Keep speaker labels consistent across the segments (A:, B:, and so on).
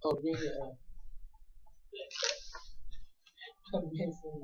A: Oh, really? Amazing.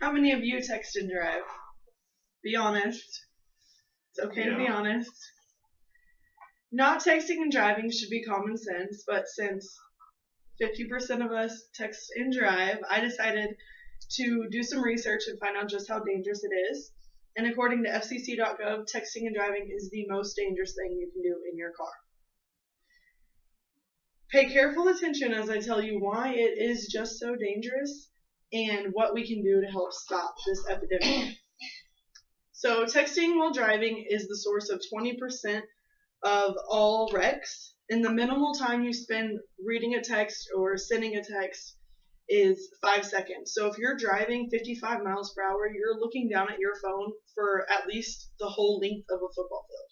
B: How many of you text and drive? Be honest. It's okay to be honest. Not texting and driving should be common sense, but since 50% of us text and drive, I decided to do some research and find out just how dangerous it is. And according to FCC.gov, texting and driving is the most dangerous thing you can do in your car. Pay careful attention as I tell you why it is just so dangerous and what we can do to help stop this epidemic. So texting while driving is the source of 20% of all wrecks, and the minimal time you spend reading a text or sending a text is 5 seconds. So if you're driving 55 miles per hour, you're looking down at your phone for at least the whole length of a football field.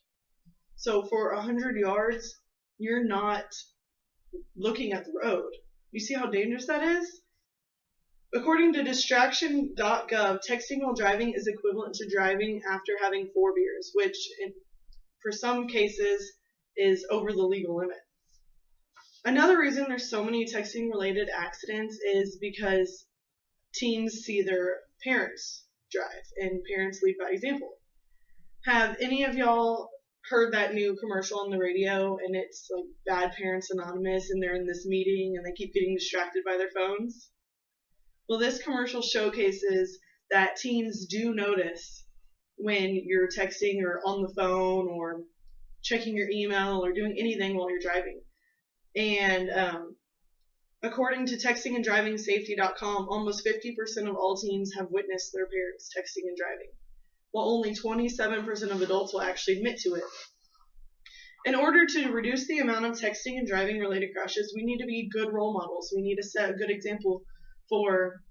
B: So for 100 yards, you're not looking at the road. You see how dangerous that is? According to distraction.gov, texting while driving is equivalent to driving after having 4 beers, which for some cases is over the legal limit. Another reason there's so many texting related accidents is because teens see their parents drive and parents lead by example. Have any of y'all heard that new commercial on the radio, and it's like Bad Parents Anonymous, and they're in this meeting and they keep getting distracted by their phones? Well, this commercial showcases that teens do notice when you're texting or on the phone or checking your email or doing anything while you're driving. And according to textingandDrivingSafety.com, almost 50% of all teens have witnessed their parents texting and driving, while only 27% of adults will actually admit to it. In order to reduce the amount of texting and driving related crashes, we need to be good role models. We need to set a good example for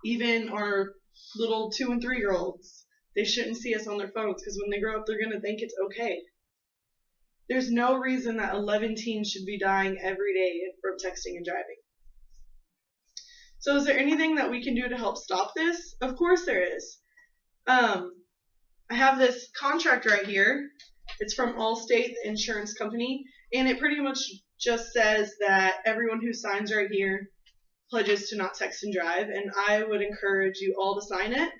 B: even our little 2- and 3-year-olds. They shouldn't see us on their phones because when they grow up, they're going to think it's okay. There's no reason that 11 teens should be dying every day from texting and driving. So is there anything that we can do to help stop this? Of course there is. I have this contract right here. It's from Allstate, the insurance company, and it pretty much just says that everyone who signs right here pledges to not text and drive, and I would encourage you all to sign it.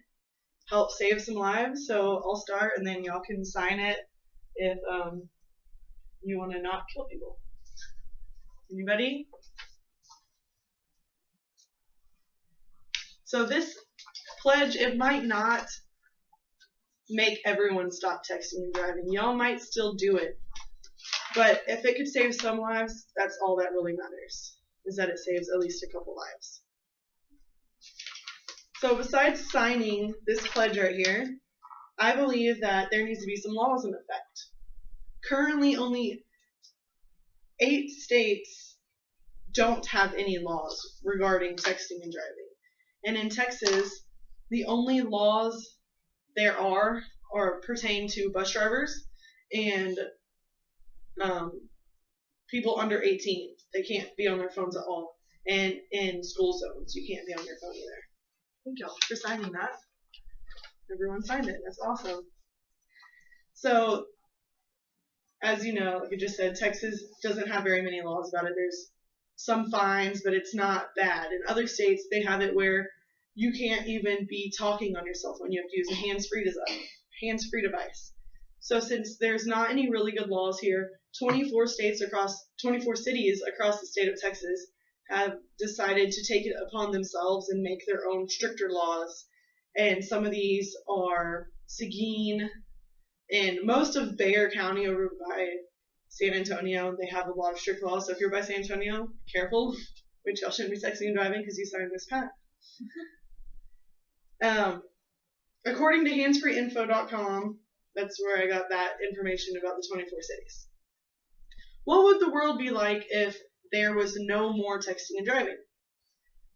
B: Help save some lives. So I'll start, and then y'all can sign it if you want to not kill people. Anybody? So this pledge, it might not make everyone stop texting and driving. Y'all might still do it, but if it could save some lives, that's all that really matters, is that it saves at least a couple lives. So besides signing this pledge right here, I believe that there needs to be some laws in effect. Currently, only 8 states don't have any laws regarding texting and driving. And in Texas, the only laws there are pertain to bus drivers and people under 18. They can't be on their phones at all. And in school zones, you can't be on your phone either. Thank y'all for signing that. Everyone signed it. That's awesome. So, as you know, like I just said, Texas doesn't have very many laws about it. There's some fines, but it's not bad. In other states, they have it where you can't even be talking on your cell phone. You have to use a hands-free device. So since there's not any really good laws here, 24 cities across the state of Texas have decided to take it upon themselves and make their own stricter laws. And some of these are Seguin, and most of Bexar County over by San Antonio, they have a lot of strict laws. So if you're by San Antonio, careful, which y'all shouldn't be texting and driving because you signed this pact. According to handsfreeinfo.com, that's where I got that information about the 24 cities. What would the world be like if there was no more texting and driving?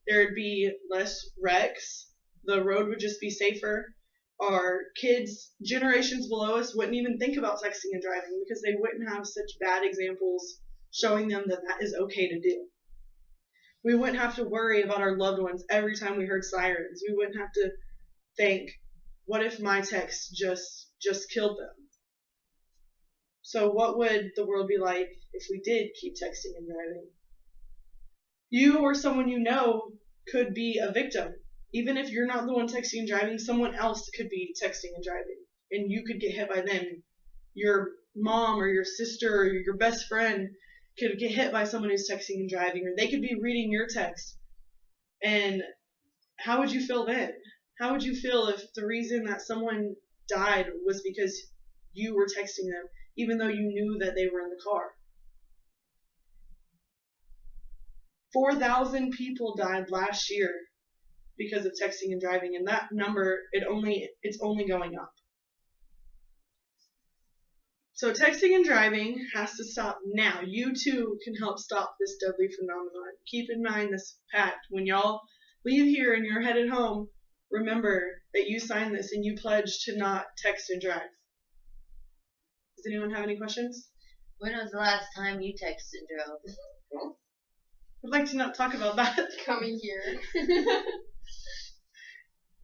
B: There would be less wrecks. The road would just be safer. Our kids, generations below us, wouldn't even think about texting and driving because they wouldn't have such bad examples showing them that that is okay to do. We wouldn't have to worry about our loved ones every time we heard sirens. We wouldn't have to think, what if my text just killed them? So what would the world be like if we did keep texting and driving? You or someone you know could be a victim. Even if you're not the one texting and driving, someone else could be texting and driving, and you could get hit by them. Your mom or your sister or your best friend could get hit by someone who's texting and driving, or they could be reading your text. And how would you feel then? How would you feel if the reason that someone died was because you were texting them, even though you knew that they were in the car? 4,000 people died last year because of texting and driving, and that number, it's only going up. So texting and driving has to stop now. You too can help stop this deadly phenomenon. Keep in mind this pact. When y'all leave here and you're headed home, remember that you signed this and you pledged to not text and drive. Does anyone have any questions?
C: When was the last time you texted and drove?
B: I'd like to not talk about that.
A: Coming here.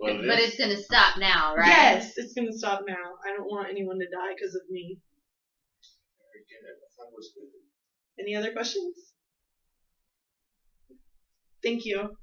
C: But it's going to stop now, right?
B: Yes, it's going to stop now. I don't want anyone to die because of me. Any other questions? Thank you.